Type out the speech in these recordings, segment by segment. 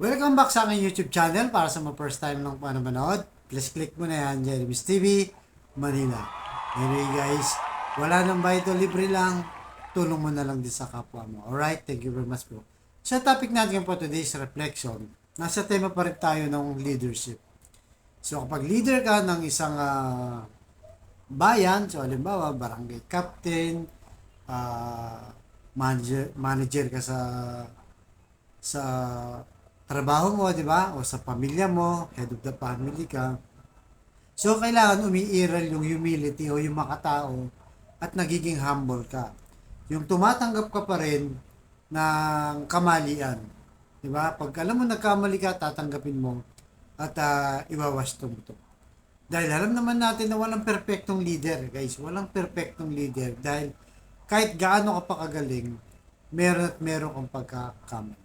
Welcome back sa aking YouTube channel. Para sa mga first time lang manood, please click mo na yan, Jeremy's TV, Manila. Anyway guys, wala nang bayad o libre lang, tulong mo na lang din sa kapwa mo. Alright, thank you very much po. Sa topic natin po today's reflection, nasa tema pa rin tayo ng leadership. So kapag leader ka ng isang bayan, so halimbawa barangay captain, manager ka sa trabaho mo, di ba? O sa pamilya mo, head of the family ka. So, kailangan umiiral yung humility o yung makatao at nagiging humble ka. Yung tumatanggap ka pa rin ng kamalian. Di ba? Pag alam mo nagkamali ka, tatanggapin mo at iwawasto mo to. Dahil alam naman natin na walang perfectong leader, guys. Walang perfectong leader. Dahil kahit gaano ka pa kagaling, meron at meron kang pagkakamali.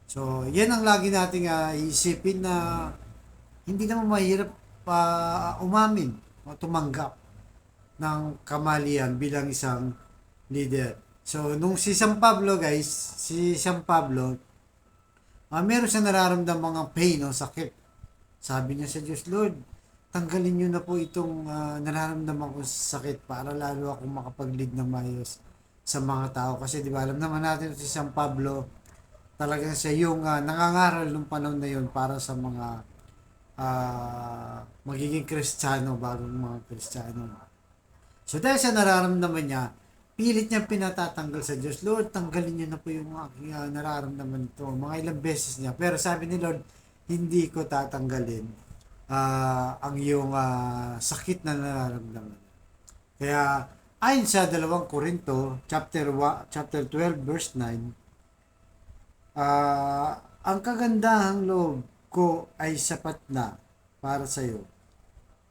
So, yan ang lagi nating iisipin na hindi naman mahirap umamin o tumanggap ng kamalian bilang isang leader. So, nung si San Pablo guys, meron siyang nararamdamang mga pain o sakit. Sabi niya sa Diyos, Lord, tanggalin niyo na po itong nararamdaman ko sakit para lalo akong makapag-lead ng maayos sa mga tao. Kasi di ba alam naman natin si San Pablo, talagang siya yung nangangaral nung panahon na yun para sa mga magiging Kristiyano, bagong mga Kristiyano. So dahil sa nararamdaman niya, pilit niya pinatatanggal sa Diyos. Lord, tanggalin niyo na po yung aking nararamdaman ito. Mga ilang beses niya. Pero sabi ni Lord, hindi ko tatanggalin ang iyong sakit na nararamdaman. Kaya ayon sa 2 Korinto chapter 12 verse 9, ang kagandahang loob ko ay sapat na para sa iyo.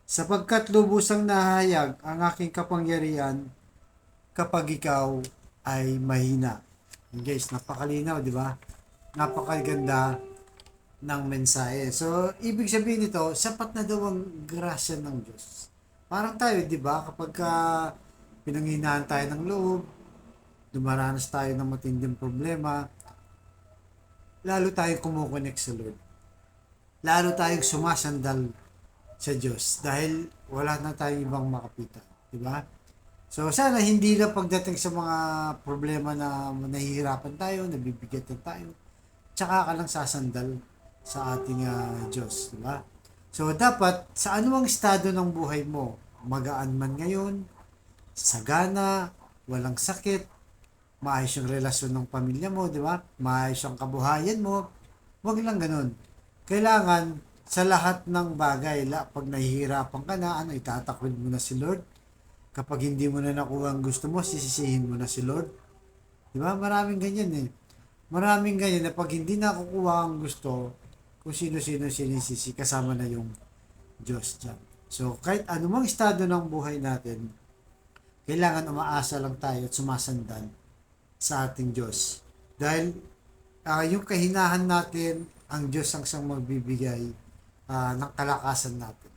Sapagkat lubusang nahayag ang aking kapangyarihan kapag ikaw ay mahina. Guys, napakalinaw, di ba? Napakaganda ng mensahe. So, ibig sabihin nito, sapat na daw ang grasya ng Diyos. Parang tayo, di ba? Kapag pinanghinahan tayo ng loob, dumaranas tayo ng matinding problema, lalo tayong kumukonek sa Lord. Lalo tayong sumasandal sa Diyos dahil wala na tayong ibang makapitan. Diba? So, sana hindi na pagdating sa mga problema na nahihirapan tayo, nabibigatan tayo, tsaka ka lang sasandal sa ating Diyos. Diba? So, dapat sa anumang estado ng buhay mo, magaan man ngayon, sagana, walang sakit, maayos yung relasyon ng pamilya mo, di ba? Maayos ang kabuhayan mo. Huwag lang ganun. Kailangan sa lahat ng bagay, pag nahihirapan ka na, itatakwil mo na si Lord. Kapag hindi mo na nakuha ang gusto mo, sisisihin mo na si Lord. Di ba? Maraming ganyan eh. Maraming ganyan na pag hindi nakukuha ang gusto, kung sino-sino sinisisi, kasama na yung Diyos dyan. So, kahit anumang estado ng buhay natin, kailangan umaasa lang tayo at sumasandal sa ating Diyos. Dahil yung kahinahan natin, ang Diyos ang siyang magbibigay ng kalakasan natin.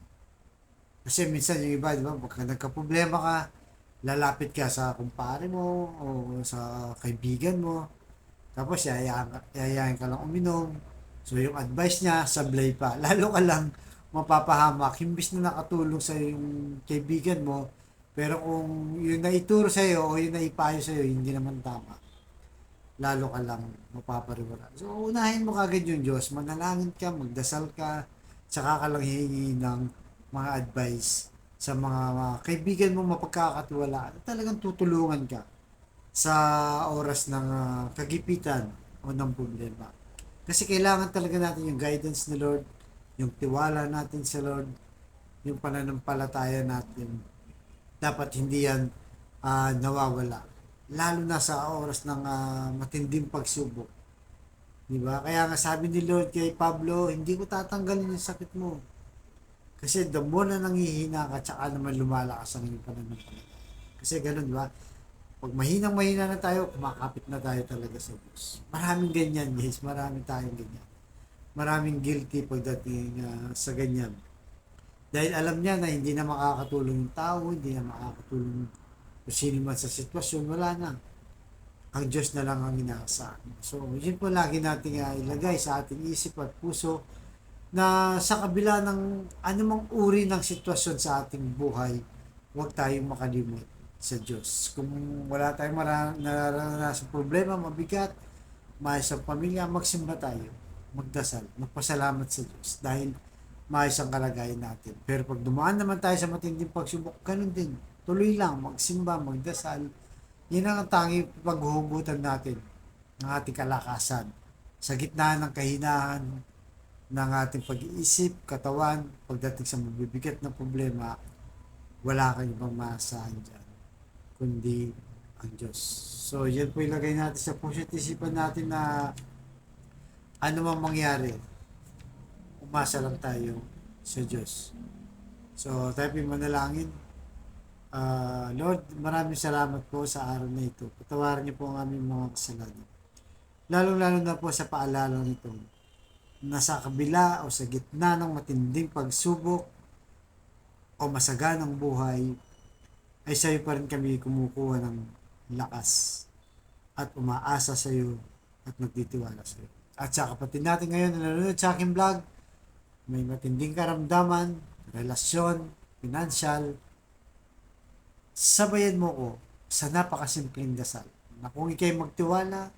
Kasi minsan yung iba, di ba, pagka nagka-problema ka, lalapit ka sa kumpare mo o sa kaibigan mo, tapos yayain ka lang uminom. So yung advice niya, sablay pa. Lalo ka lang mapapahamak. Imbis na nakatulong sa yung kaibigan mo, pero kung yung naituro sa'yo o yung naipayo sa'yo, hindi naman tama, lalo ka lang mapapariwala. So, unahin mo kagad yung Diyos. Manalangin ka, magdasal ka, tsaka ka lang hihingi ng mga advice sa mga kaibigan mo mapagkakatiwalaan. Talagang tutulungan ka sa oras ng kagipitan o ng problema. Kasi kailangan talaga natin yung guidance ni Lord, yung tiwala natin sa Lord, yung pananampalataya natin. Dapat hindi yan nawawala. Lalo na sa oras ng matinding pagsubok. Diba? Kaya nga sabi ni Lord kay Pablo, hindi ko tatanggalin yung sakit mo. Kasi the more na nanghihina ka, tsaka naman lumalakas ang iyong pananampalataya. Kasi ganun, diba? Pag mahina na tayo, kumakapit na tayo talaga sa Diyos. Maraming ganyan, guys. Maraming tayong ganyan. Maraming guilty pagdating sa ganyan. Dahil alam niya na hindi na makakatulong yung tao, hindi na makakatulong kung sino man sa sitwasyon, wala na. ang Diyos na lang ang inaasahan. So, yun po lagi natin ilagay sa ating isip at puso na sa kabila ng anumang uri ng sitwasyon sa ating buhay, huwag tayong makalimot sa Diyos. Kung wala tayong nararanasan problema, mabigat, maayos ang pamilya, magsimba tayo, magdasal, magpasalamat sa Diyos dahil maayos ang kalagayan natin. Pero pag dumaan naman tayo sa matinding pagsubok, ganun din. Tuloy lang, magsimba, magdasal. Yan ang tanging paghuhugutan natin ng ating kalakasan. Sa gitna ng kahinaan ng ating pag-iisip, katawan, pagdating sa mabibigat na problema, wala kang ibang maasahan dyan, kundi ang Diyos. So, yan po ilagay natin sa puso at isipan natin na ano man mangyari, umasa lang tayo sa Diyos. So, tayo po manalangin. Lord, maraming salamat po sa araw na ito. Patawarin niyo po ang aming mga kasalanan. Lalo-lalo na po sa paalala nito na sa kabila o sa gitna ng matinding pagsubok o masaganang buhay, ay sa iyo pa rin kami kumukuha ng lakas at umaasa sa iyo at nagtitiwala sa iyo. At sa kapatid natin ngayon na nanonood sa aking vlog, may matinding karamdaman, relasyon, financial, sabayan mo ko sa napakasimpleng dasal na kung ikay magtiwala,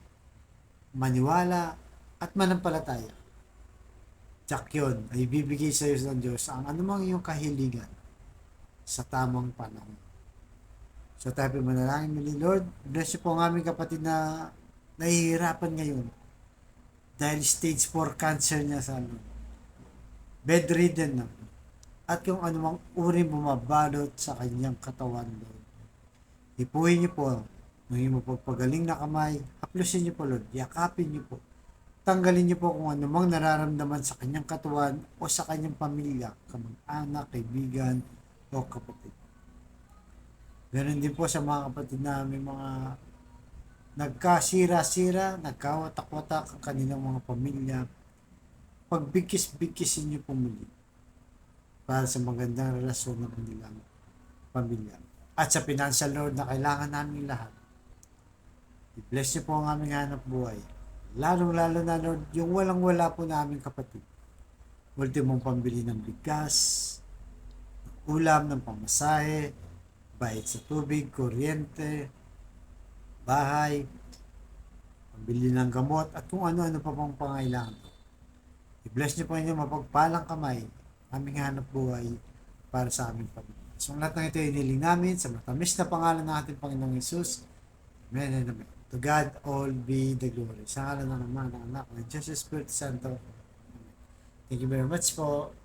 maniwala, at manampalataya, tsak yun ay bibigay sa iyo ng Diyos ang anumang iyong kahilingan sa tamang panahon. So tayo po manalangin muli, Lord, bless you po ang aming kapatid na nahihirapan ngayon dahil stage 4 cancer niya sa bedridden na. At kung anumang uri bumabalot sa kanyang katawan, Lord. Ipuhin niyo po ng iyong pagpagaling na kamay. Haplusin niyo po, Lord. Yakapin niyo po. Tanggalin niyo po kung anumang nararamdaman sa kanyang katawan o sa kanyang pamilya, kamag-anak, kaibigan, o kapatid. Ganon din po sa mga kapatid namin, mga nagkasira-sira, nagkawatak-watak ang kanilang mga pamilya. Pagbigkis-bigkisin niyo po muli para sa magandang relasyon ng kanilang pamilya. At sa financial, Lord, na kailangan namin lahat. I-bless niyo po ang aming hanap buhay. Lalo-lalo na, Lord, yung walang-wala po na aming kapatid. Ultimong pambili ng bigas, ulam, ng pamasahe, bayad sa tubig, kuryente, bahay, pambili ng gamot, at kung ano-ano pa pang pangailangan. I-bless niyo po inyo mapagpalang kamay, aming hanap buhay para sa aming pamilya. So, lahat ng ito ay iniling namin sa matamis na pangalan ng ating Panginoong Hesus. Amen and amen. To God all be the glory. Sa ngalan ng Ama, ng Anak, ng Diyos Espiritu Santo. Amen. Thank you very much po.